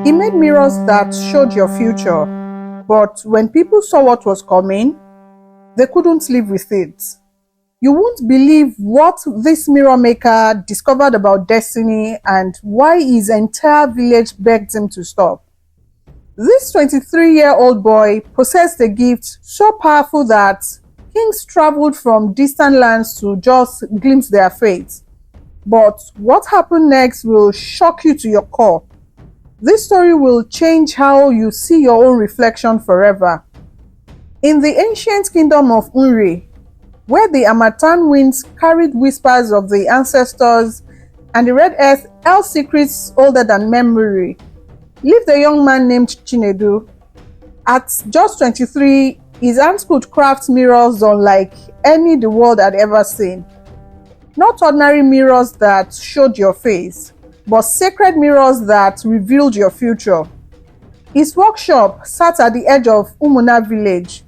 He made mirrors that showed your future, but when people saw what was coming, they couldn't live with it. You won't believe what this mirror maker discovered about destiny and why his entire village begged him to stop. This 23-year-old boy possessed a gift so powerful that kings traveled from distant lands to just glimpse their fate. But what happened next will shock you to your core. This story will change how you see your own reflection forever. In the ancient kingdom of Nri, where the Harmattan winds carried whispers of the ancestors and the red earth held secrets older than memory, lived a young man named Chinedu. At just 23, his hands could craft mirrors unlike any the world had ever seen. Not ordinary mirrors that showed your face, but sacred mirrors that revealed your future. His workshop sat at the edge of Umuna village,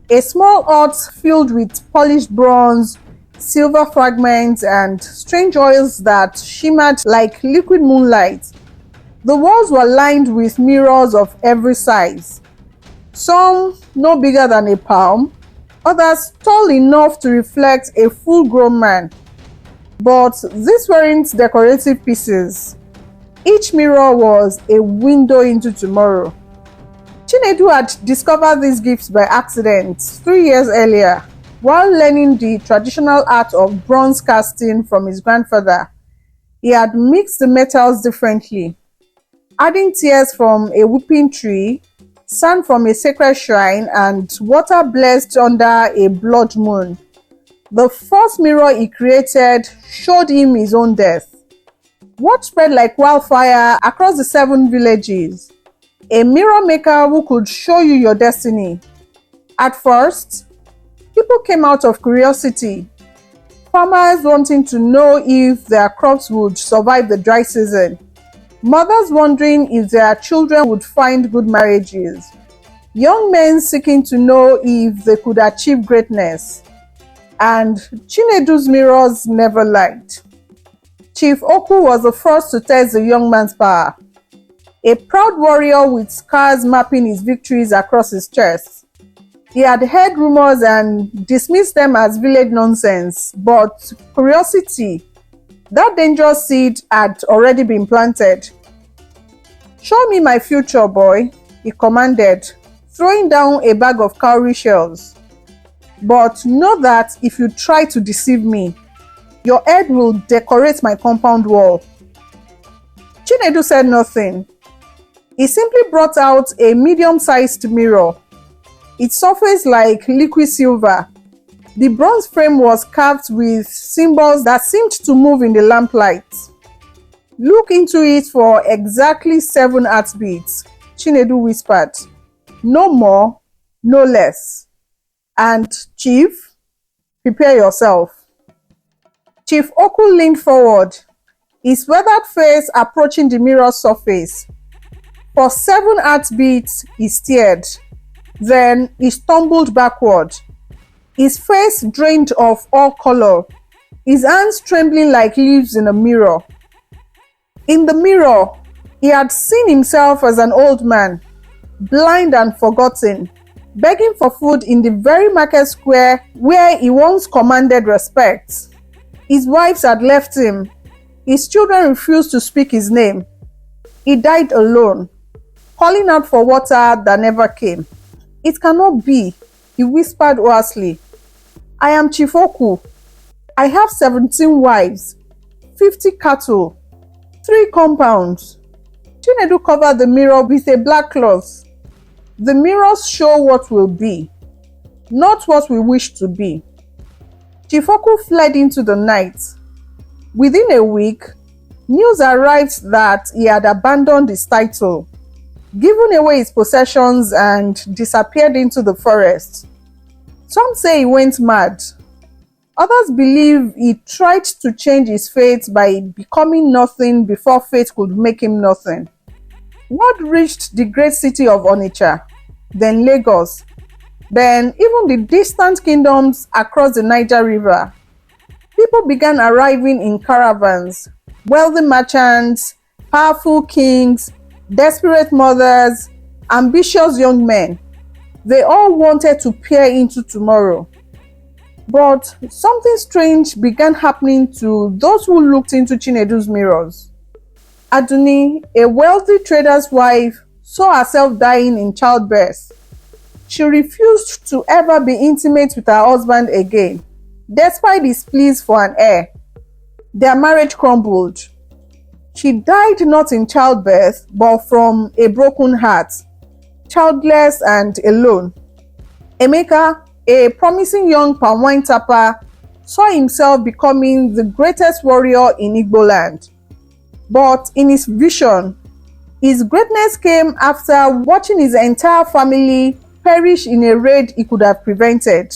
a small hut filled with polished bronze, silver fragments, and strange oils that shimmered like liquid moonlight. The walls were lined with mirrors of every size, some no bigger than a palm, others tall enough to reflect a full-grown man. But these weren't decorative pieces. Each mirror was a window into tomorrow. Chinedu had discovered these gifts by accident 3 years earlier while learning the traditional art of bronze casting from his grandfather. He had mixed the metals differently, adding tears from a weeping tree, sand from a sacred shrine, and water blessed under a blood moon. The first mirror he created showed him his own death. What spread like wildfire across the 7 villages? A mirror maker who could show you your destiny. At first, people came out of curiosity. Farmers wanting to know if their crops would survive the dry season. Mothers wondering if their children would find good marriages. Young men seeking to know if they could achieve greatness. And Chinedu's mirrors never lied. Chief Okwu was the first to test the young man's power. A proud warrior with scars mapping his victories across his chest. He had heard rumors and dismissed them as village nonsense, but curiosity, that dangerous seed, had already been planted. "Show me my future, boy," he commanded, throwing down a bag of cowrie shells. "But know that if you try to deceive me, your head will decorate my compound wall." Chinedu said nothing. He simply brought out a medium-sized mirror. Its surface like liquid silver. The bronze frame was carved with symbols that seemed to move in the lamplight. "Look into it for exactly 7 heartbeats," Chinedu whispered. "No more, no less. And Chief, prepare yourself." Chief Okwu leaned forward, his weathered face approaching the mirror's surface. For 7 heartbeats, he stared. Then he stumbled backward, his face drained of all color, his hands trembling like leaves in a mirror. In the mirror, he had seen himself as an old man, blind and forgotten, begging for food in the very market square where he once commanded respect. His wives had left him. His children refused to speak his name. He died alone, calling out for water that never came. "It cannot be," he whispered hoarsely. "I am Chief Okwu. I have 17 wives, 50 cattle, 3 compounds." Chinedu covered the mirror with a black cloth. "The mirrors show what will be, not what we wish to be." Chief Okwu fled into the night. Within a week, news arrived that he had abandoned his title, given away his possessions, and disappeared into the forest. Some say he went mad. Others believe he tried to change his fate by becoming nothing before fate could make him nothing. Word reached the great city of Onitsha, then Lagos, then even the distant kingdoms across the Niger River. People began arriving in caravans, wealthy merchants, powerful kings, desperate mothers, ambitious young men. They all wanted to peer into tomorrow. But something strange began happening to those who looked into Chinedu's mirrors. Adunni, a wealthy trader's wife, saw herself dying in childbirth. She refused to ever be intimate with her husband again, despite his pleas for an heir. Their marriage crumbled. She died not in childbirth, but from a broken heart, childless and alone. Emeka, a promising young palm wine tapper, saw himself becoming the greatest warrior in Igbo land. But in his vision, his greatness came after watching his entire family perish in a raid he could have prevented.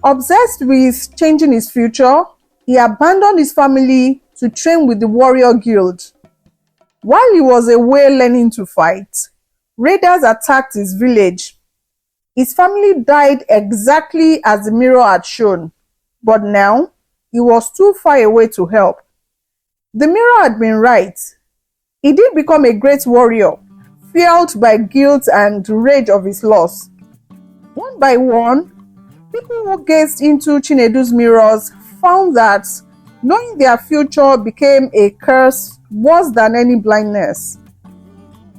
Obsessed with changing his future, he abandoned his family to train with the warrior guild. While he was away learning to fight, raiders attacked his village. His family died exactly as the mirror had shown, but now he was too far away to help. The mirror had been right. He did become a great warrior, fueled by guilt and rage of his loss. One by one, people who gazed into Chinedu's mirrors found that knowing their future became a curse worse than any blindness.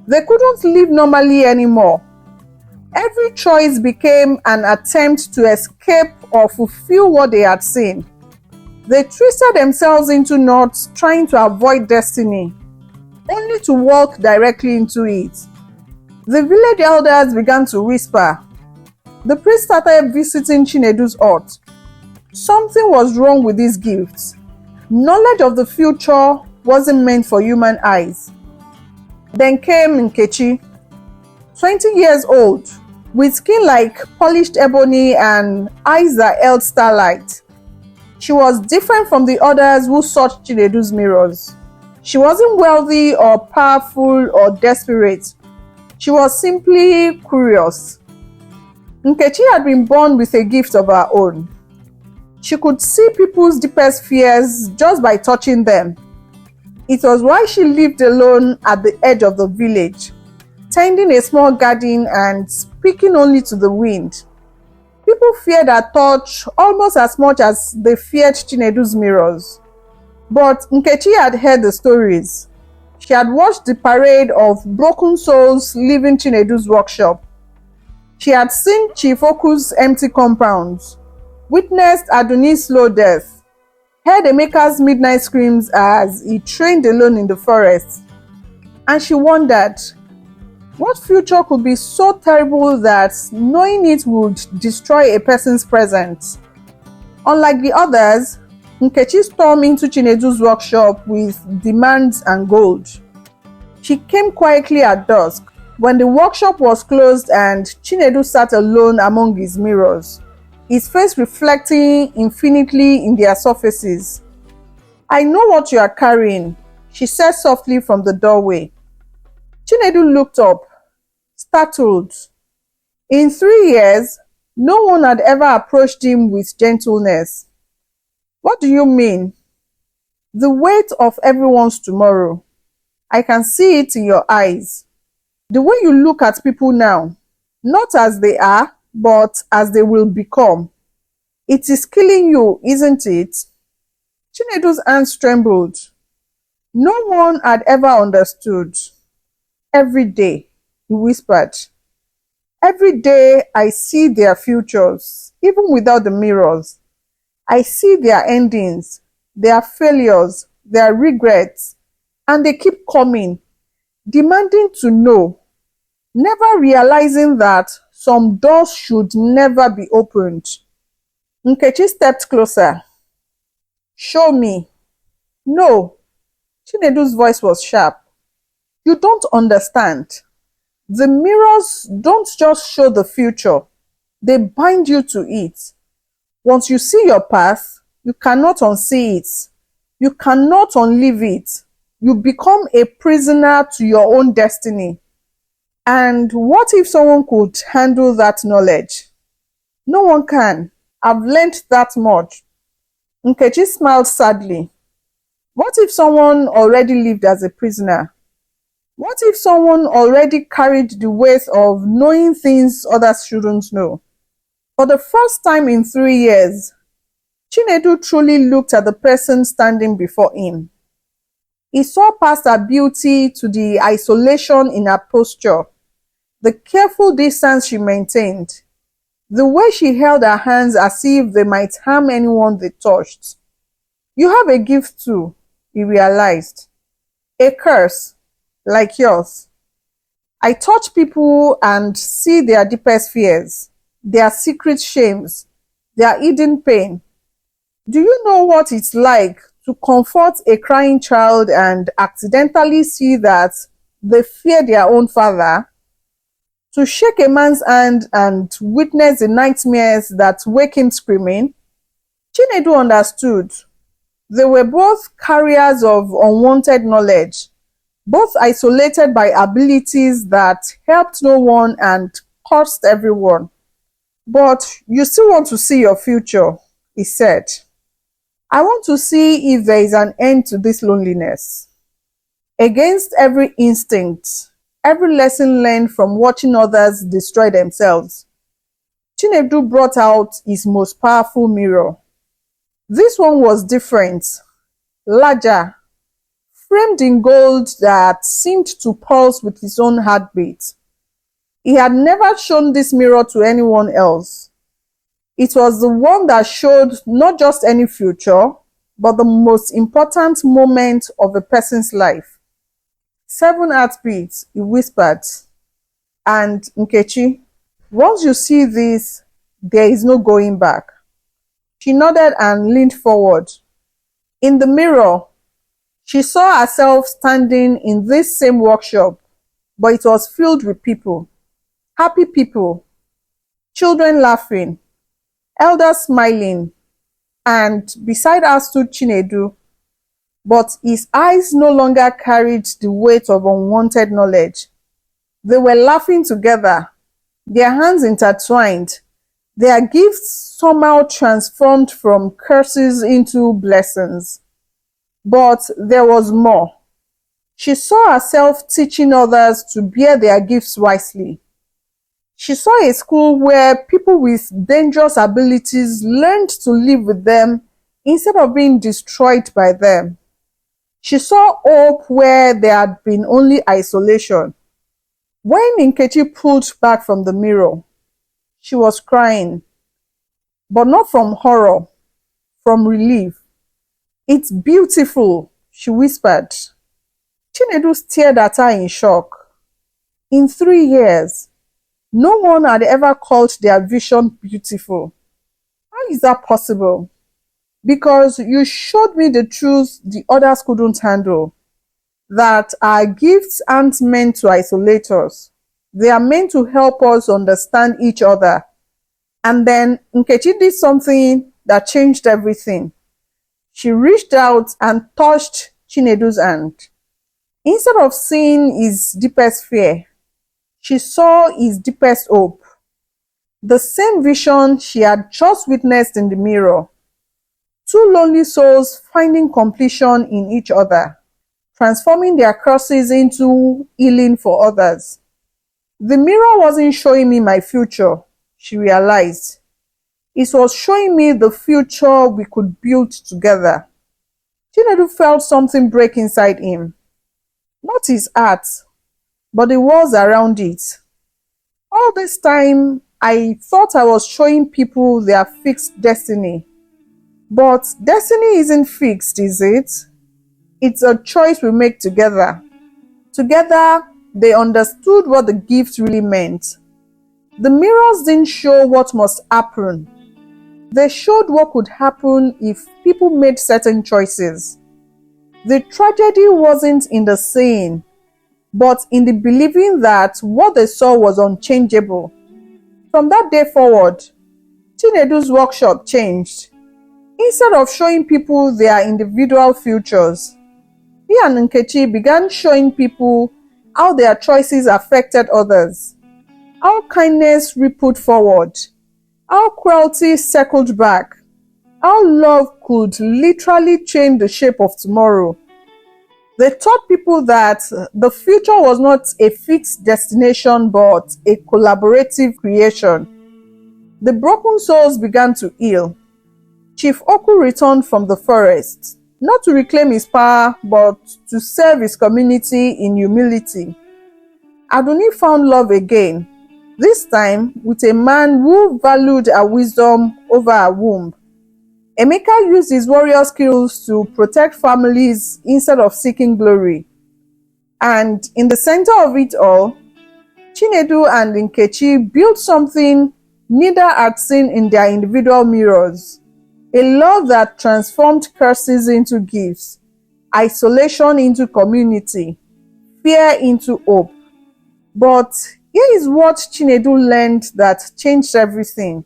They couldn't live normally anymore. Every choice became an attempt to escape or fulfill what they had seen. They twisted themselves into knots trying to avoid destiny, only to walk directly into it. The village elders began to whisper. The priest started visiting Chinedu's hut. Something was wrong with these gifts. Knowledge of the future wasn't meant for human eyes. Then came Nkechi, 20 years old, with skin like polished ebony and eyes that held starlight. She was different from the others who sought Chinedu's mirrors. She wasn't wealthy or powerful or desperate. She was simply curious. Nkechi had been born with a gift of her own. She could see people's deepest fears just by touching them. It was why she lived alone at the edge of the village, tending a small garden and speaking only to the wind. People feared her touch almost as much as they feared Chinedu's mirrors. But Nkechi had heard the stories. She had watched the parade of broken souls leaving Chinedu's workshop. She had seen Chief Okwu's empty compounds, witnessed Adunni's slow death, heard Emeka's midnight screams as he trained alone in the forest. And she wondered, what future could be so terrible that knowing it would destroy a person's present? Unlike the others, Nkechi stormed into Chinedu's workshop with demands and gold. She came quietly at dusk, when the workshop was closed and Chinedu sat alone among his mirrors, his face reflecting infinitely in their surfaces. I know what you are carrying, she said softly from the doorway. Chinedu looked up, startled. In 3 years, no one had ever approached him with gentleness. What do you mean? The weight of everyone's tomorrow. I can see it in your eyes. The way you look at people now, not as they are, but as they will become. It is killing you, isn't it? Chinedu's hands trembled. No one had ever understood. Every day, he whispered. Every day I see their futures, even without the mirrors. I see their endings, their failures, their regrets, and they keep coming, demanding to know, never realizing that some doors should never be opened. Nkechi stepped closer. Show me. No. Chinedu's voice was sharp. You don't understand. The mirrors don't just show the future, they bind you to it. Once you see your path, you cannot unsee it. You cannot unlive it. You become a prisoner to your own destiny. And what if someone could handle that knowledge? No one can. I've learned that much. Nkechi smiled sadly. What if someone already lived as a prisoner? What if someone already carried the weight of knowing things others shouldn't know? For the first time in 3 years, Chinedu truly looked at the person standing before him. He saw past her beauty to the isolation in her posture, the careful distance she maintained, the way she held her hands as if they might harm anyone they touched. You have a gift too, he realized. A curse, like yours. I touch people and see their deepest fears, their secret shames, their hidden pain. Do you know what it's like to comfort a crying child and accidentally see that they fear their own father? To shake a man's hand and witness the nightmares that wake him screaming? Chinedu understood. They were both carriers of unwanted knowledge, both isolated by abilities that helped no one and cursed everyone. But you still want to see your future, he said. I want to see if there is an end to this loneliness. Against every instinct, every lesson learned from watching others destroy themselves, Chinedu brought out his most powerful mirror. This one was different, larger, framed in gold that seemed to pulse with his own heartbeat. He had never shown this mirror to anyone else. It was the one that showed not just any future, but the most important moment of a person's life. 7 heartbeats, he whispered. And Nkechi, once you see this, there is no going back. She nodded and leaned forward. In the mirror, she saw herself standing in this same workshop, but it was filled with people. Happy people, children laughing, elders smiling, and beside her stood Chinedu, but his eyes no longer carried the weight of unwanted knowledge. They were laughing together, their hands intertwined, their gifts somehow transformed from curses into blessings. But there was more. She saw herself teaching others to bear their gifts wisely. She saw a school where people with dangerous abilities learned to live with them instead of being destroyed by them. She saw hope where there had been only isolation. When Nkechi pulled back from the mirror, she was crying, but not from horror, from relief. It's beautiful, she whispered. Chinedu stared at her in shock. In 3 years, no one had ever called their vision beautiful. How is that possible? Because you showed me the truth the others couldn't handle. That our gifts aren't meant to isolate us. They are meant to help us understand each other. And then Nkechi did something that changed everything. She reached out and touched Chinedu's hand. Instead of seeing his deepest fear, she saw his deepest hope. The same vision she had just witnessed in the mirror. 2 lonely souls finding completion in each other, transforming their curses into healing for others. The mirror wasn't showing me my future, she realized. It was showing me the future we could build together. Chinedu felt something break inside him. Not his heart, but the walls around it. All this time, I thought I was showing people their fixed destiny. But destiny isn't fixed, is it? It's a choice we make together. Together, they understood what the gift really meant. The mirrors didn't show what must happen. They showed what could happen if people made certain choices. The tragedy wasn't in the saying, but in the believing that what they saw was unchangeable. From that day forward, Chinedu's workshop changed. Instead of showing people their individual futures, he and Nkechi began showing people how their choices affected others, how kindness rippled forward, how cruelty circled back, how love could literally change the shape of tomorrow. They taught people that the future was not a fixed destination but a collaborative creation. The broken souls began to heal. Chief Okwu returned from the forest, not to reclaim his power but to serve his community in humility. Adunni found love again, this time with a man who valued her wisdom over her womb. Emeka used his warrior skills to protect families instead of seeking glory. And in the center of it all, Chinedu and Nkechi built something neither had seen in their individual mirrors. A love that transformed curses into gifts, isolation into community, fear into hope. But here is what Chinedu learned that changed everything.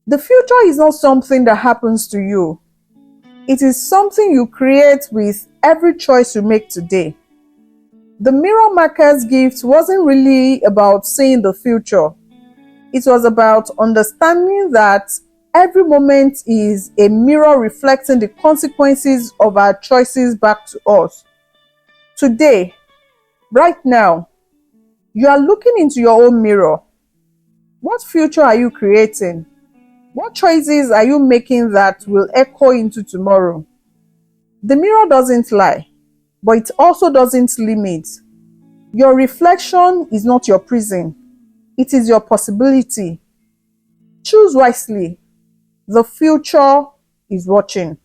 The future is not something that happens to you. It is something you create with every choice you make today. The mirror maker's gift wasn't really about seeing the future. It was about understanding that every moment is a mirror reflecting the consequences of our choices back to us. Today, right now, you are looking into your own mirror. What future are you creating? What choices are you making that will echo into tomorrow? The mirror doesn't lie, but it also doesn't limit. Your reflection is not your prison. It is your possibility. Choose wisely. The future is watching.